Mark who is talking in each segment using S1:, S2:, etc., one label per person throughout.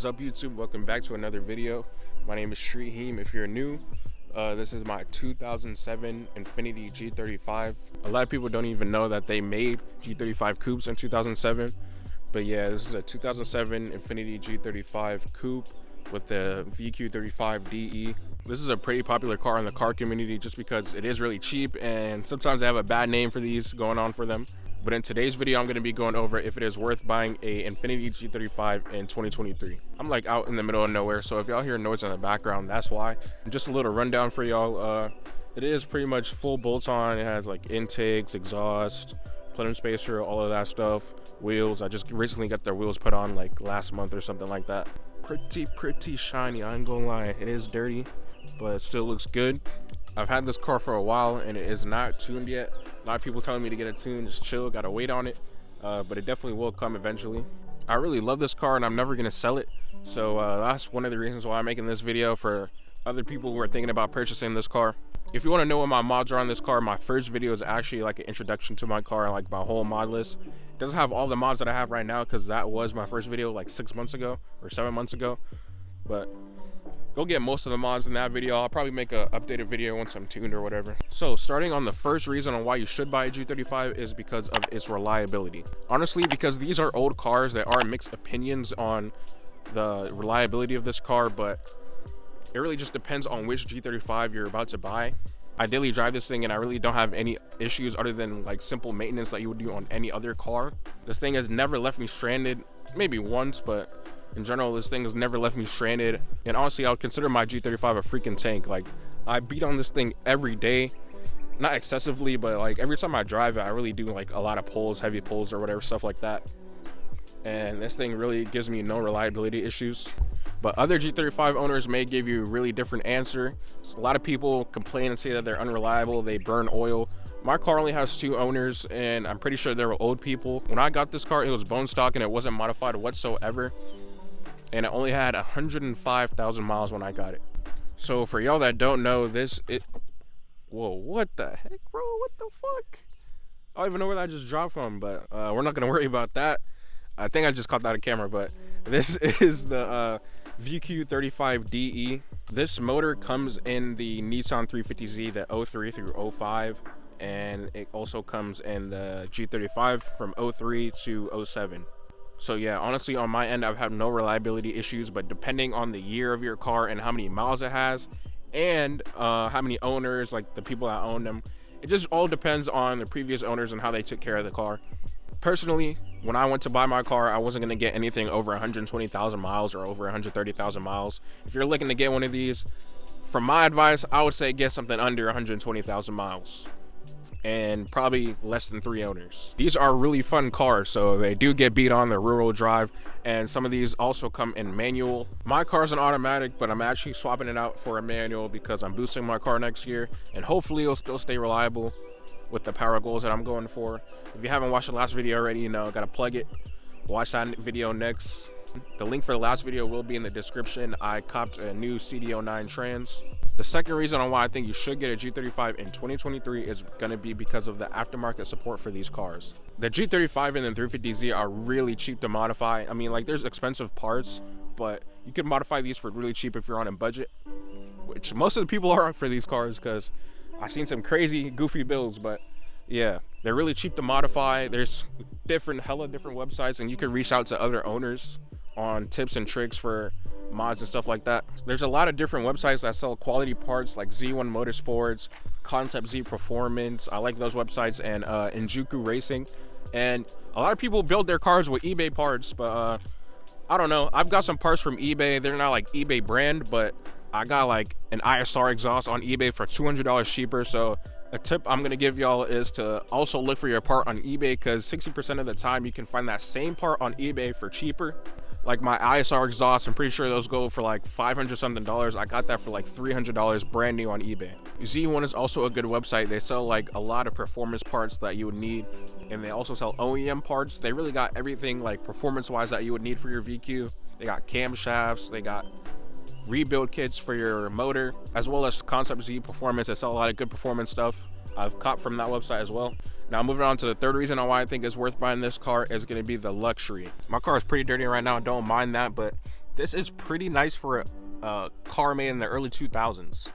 S1: up, YouTube? Welcome back to another video. My name is Shreeheem. If you're new, this is my 2007 Infiniti G35. A lot of people don't even know that they made G35 coupes in 2007, but yeah, this is a 2007 Infiniti G35 coupe with the VQ35DE. This is a pretty popular car in the car community just because it is really cheap, and sometimes they have a bad name for these going on for them. But in today's video, I'm going to be going over if it is worth buying a Infiniti G35 in 2023. I'm like out in the middle of nowhere, so if y'all hear noise in the background, that's why. And just a little rundown for y'all. It is pretty much full bolt-on. It has like intakes, exhaust, plenum spacer, all of that stuff. Wheels. I just recently got their wheels put on like last month or something like that. Pretty shiny. I ain't gonna lie. It is dirty, but it still looks good. I've had this car for a while and it is not tuned yet. A lot of people telling me to get it tuned, just chill, gotta wait on it, but it definitely will come eventually. I really love this car and I'm never gonna sell it, so that's one of the reasons why I'm making this video for other people who are thinking about purchasing this car. If you want to know what my mods are on this car, my first video is actually like an introduction to my car, like my whole mod list. It doesn't have all the mods that I have right now because that was my first video like 6 months ago or 7 months ago, but go get most of the mods in that video. I'll probably make an updated video once I'm tuned or whatever. So starting on the first reason on why you should buy a G35 is because of its reliability. Honestly, because these are old cars, there are mixed opinions on the reliability of this car, but it really just depends on which G35 you're about to buy. I daily drive this thing and I really don't have any issues other than like simple maintenance that you would do on any other car. This thing has never left me stranded, maybe once, but in general, this thing has never left me stranded. And honestly, I would consider my G35 a freaking tank. Like, I beat on this thing every day. Not excessively, but like every time I drive it, I really do like a lot of pulls, heavy pulls or whatever, stuff like that. And this thing really gives me no reliability issues. But other G35 owners may give you a really different answer. So a lot of people complain and say that they're unreliable, they burn oil. My car only has 2 owners and I'm pretty sure they were old people. When I got this car, it was bone stock and it wasn't modified whatsoever. And it only had 105,000 miles when I got it. So for y'all that don't know, whoa, what the heck, bro? What the fuck? I don't even know where that just dropped from, but we're not gonna worry about that. I think I just caught that on camera, but this is the VQ35DE. This motor comes in the Nissan 350Z, the 03 through 05, and it also comes in the G35 from 03 to 07. So yeah, honestly, on my end, I've had no reliability issues, but depending on the year of your car and how many miles it has and how many owners, like the people that own them, it just all depends on the previous owners and how they took care of the car. Personally, when I went to buy my car, I wasn't going to get anything over 120,000 miles or over 130,000 miles. If you're looking to get one of these, from my advice, I would say get something under 120,000 miles. And probably less than 3 owners. These are really fun cars, so they do get beat on the rural drive, and some of these also come in manual. My car's an automatic, but I'm actually swapping it out for a manual because I'm boosting my car next year, and hopefully it'll still stay reliable with the power goals that I'm going for. If you haven't watched the last video already, you know, gotta plug it. Watch that video next. The link for the last video will be in the description. I copped a new CD09 Trans. The second reason on why I think you should get a G35 in 2023 is going to be because of the aftermarket support for these cars. The G35 and the 350Z are really cheap to modify. I mean, like, there's expensive parts, but you can modify these for really cheap if you're on a budget, which most of the people are for these cars because I've seen some crazy, goofy builds, but yeah, they're really cheap to modify. There's hella different websites, and you can reach out to other owners on tips and tricks for mods and stuff like that. There's a lot of different websites that sell quality parts like Z1 Motorsports, Concept Z Performance. I like those websites, and Injuku Racing. And a lot of people build their cars with eBay parts, but I don't know. I've got some parts from eBay. They're not like eBay brand, but I got like an ISR exhaust on eBay for $200 cheaper. So a tip I'm gonna give y'all is to also look for your part on eBay, because 60% of the time you can find that same part on eBay for cheaper. Like my ISR exhaust, I'm pretty sure those go for like $500 something. I got that for like $300 brand new on eBay. Z1 is also a good website. They sell like a lot of performance parts that you would need, and they also sell OEM parts. They really got everything like performance wise that you would need for your VQ. They got camshafts, they got rebuild kits for your motor, as well as Concept Z Performance. They sell a lot of good performance stuff. I've copped from that website as well. Now moving on to the third reason on why I think it's worth buying this car is going to be the luxury. My car is pretty dirty right now, don't mind that, but This is pretty nice for a car made in the early 2000s.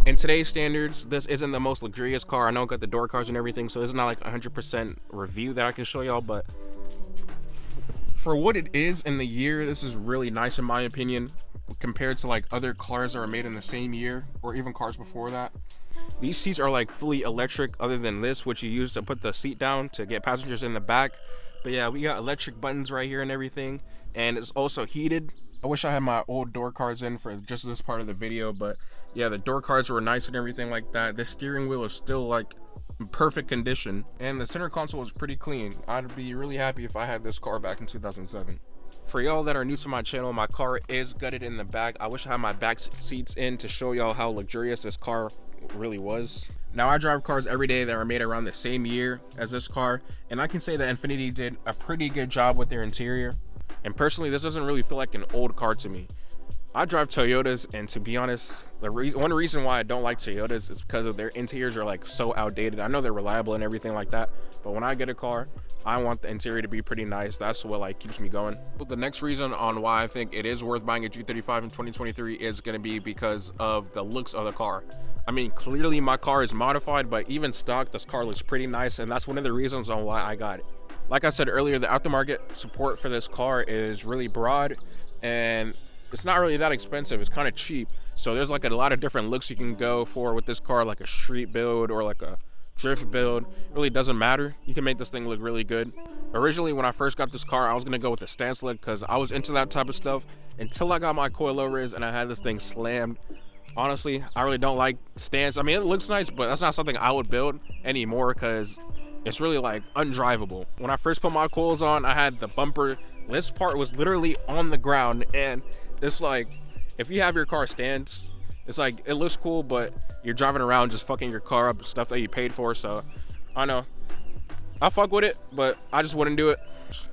S1: In today's standards, this isn't the most luxurious car. I know it got the door cards and everything, so it's not like 100% review that I can show y'all, but for what it is in the year, this is really nice in my opinion, compared to like other cars that are made in the same year or even cars before that. These seats are like fully electric, other than this, which you use to put the seat down to get passengers in the back. But yeah, we got electric buttons right here and everything, and it's also heated. I wish I had my old door cards in for just this part of the video, but yeah, the door cards were nice and everything like that. The steering wheel is still like in perfect condition, and the center console is pretty clean. I'd be really happy if I had this car back in 2007. For y'all that are new to my channel, my car is gutted in the back. I wish I had my back seats in to show y'all how luxurious this car really was. Now, I drive cars every day that are made around the same year as this car, and I can say that Infiniti did a pretty good job with their interior. And personally, this doesn't really feel like an old car to me. I drive Toyotas, and to be honest, one reason why I don't like Toyotas is because of their interiors are like so outdated. I know they're reliable and everything like that, but when I get a car, I want the interior to be pretty nice. That's what like keeps me going. But the next reason on why I think it is worth buying a G35 in 2023 is going to be because of the looks of the car. I mean, clearly my car is modified, but even stock, this car looks pretty nice, and that's one of the reasons on why I got it. Like I said earlier, the aftermarket support for this car is really broad, and it's not really that expensive. It's kind of cheap. So there's like a lot of different looks you can go for with this car, like a street build or like a drift build. It really doesn't matter. You can make this thing look really good. Originally, when I first got this car, I was gonna go with a stance look because I was into that type of stuff until I got my coilovers and I had this thing slammed. Honestly, I really don't like stance. I mean, it looks nice, but that's not something I would build anymore because it's really like undrivable. When I first put my coils on, I had the bumper. This part was literally on the ground, and it's like, if you have your car stance, it's like, it looks cool, but you're driving around just fucking your car up, stuff that you paid for. So I know I fuck with it, but I just wouldn't do it.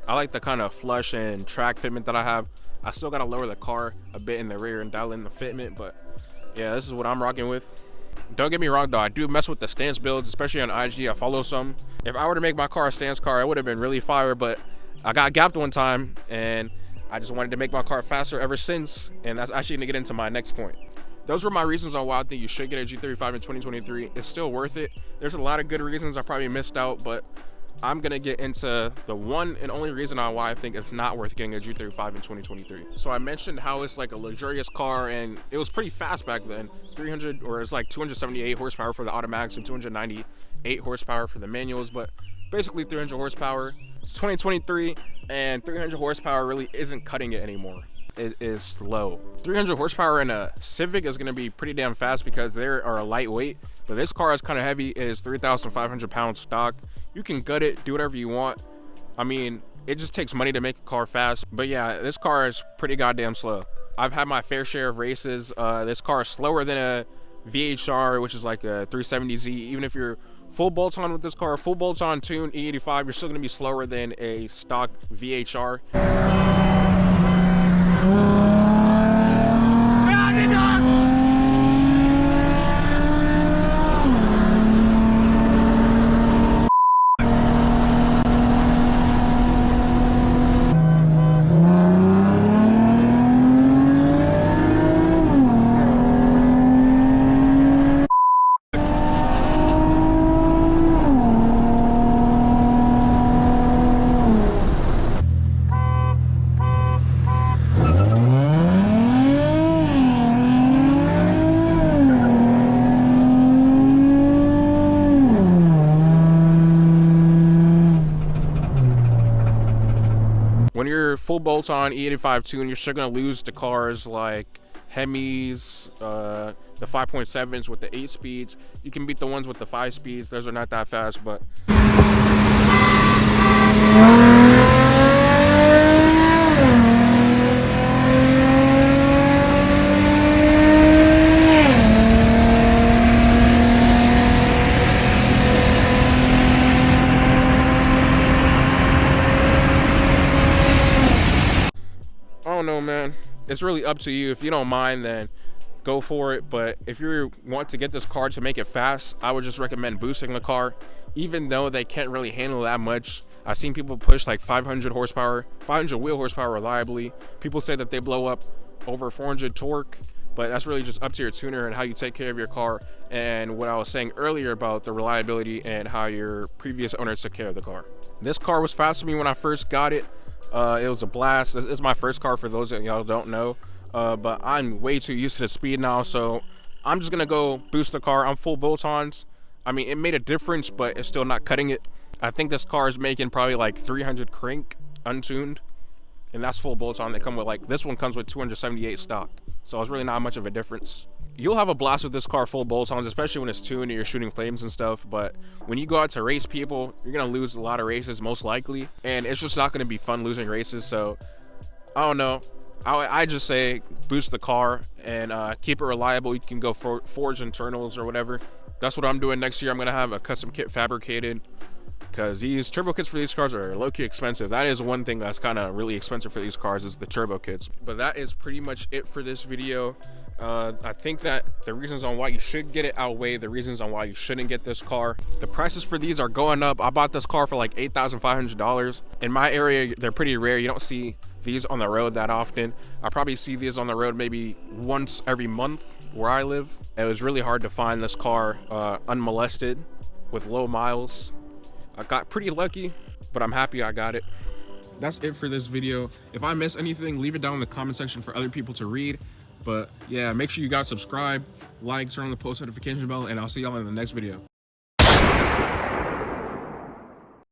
S1: I like the kind of flush and track fitment that I have. I still gotta lower the car a bit in the rear and dial in the fitment, but yeah, this is what I'm rocking with. Don't get me wrong though, I do mess with the stance builds, especially on IG. I follow some. If I were to make my car a stance car, it would have been really fire, but I got gapped one time and I just wanted to make my car faster ever since, and that's actually gonna get into my next point. Those were my reasons on why I think you should get a G35 in 2023. It's still worth it. There's a lot of good reasons I probably missed out, but I'm gonna get into the one and only reason on why I think it's not worth getting a G35 in 2023. So I mentioned how it's like a luxurious car, and it was pretty fast back then. 300, or it's like 278 horsepower for the automatics and 298 horsepower for the manuals, but basically 300 horsepower. It's 2023, and 300 horsepower really isn't cutting it anymore. It is slow. 300 horsepower in a Civic is gonna be pretty damn fast because they are lightweight, but this car is kind of heavy. It is 3,500 pounds stock. You can gut it, do whatever you want. I mean, it just takes money to make a car fast, but yeah, this car is pretty goddamn slow. I've had my fair share of races. This car is slower than a VHR, which is like a 370Z. Even if you're full bolt-on with this car, full bolt-on tune E85, you're still gonna be slower than a stock VHR. When you're full bolt-on E85 tune, you're still gonna lose to cars like Hemis, the 5.7s with the 8 speeds. You can beat the ones with the 5 speeds. Those are not that fast, but I don't know, man. It's really up to you. If you don't mind, then go for it. But if you want to get this car to make it fast, I would just recommend boosting the car. Even though they can't really handle that much, I've seen people push like 500 horsepower, 500 wheel horsepower reliably. People say that they blow up over 400 torque, but that's really just up to your tuner and how you take care of your car, and what I was saying earlier about the reliability and how your previous owner took care of the car. This car was fast for me when I first got it. It was a blast. This is my first car, for those of y'all don't know, but I'm way too used to the speed now, so I'm just gonna go boost the car. I'm full bolt-ons. I mean, it made a difference, but it's still not cutting it. I think this car is making probably like 300 crank untuned, and that's full bolt-on. They come with like, this one comes with 278 stock, so it's really not much of a difference. You'll have a blast with this car full bolt-ons, especially when it's tuned and you're shooting flames and stuff, but when you go out to race people, you're gonna lose a lot of races most likely, and it's just not gonna be fun losing races. So I don't know, I just say boost the car and keep it reliable. You can go for forged internals or whatever. That's what I'm doing next year. I'm gonna have a custom kit fabricated, because these turbo kits for these cars are low-key expensive. That is one thing that's kind of really expensive for these cars, is the turbo kits. But that is pretty much it for this video. I think that the reasons on why you should get it outweigh the reasons on why you shouldn't get this car. The prices for these are going up. I bought this car for like $8,500. In my area, they're pretty rare. You don't see these on the road that often. I probably see these on the road maybe once every month where I live. It was really hard to find this car unmolested with low miles. I got pretty lucky, but I'm happy I got it. That's it for this video. If I miss anything, leave it down in the comment section for other people to read. But yeah, make sure you guys subscribe, like, turn on the post notification bell, and I'll see y'all in the next video.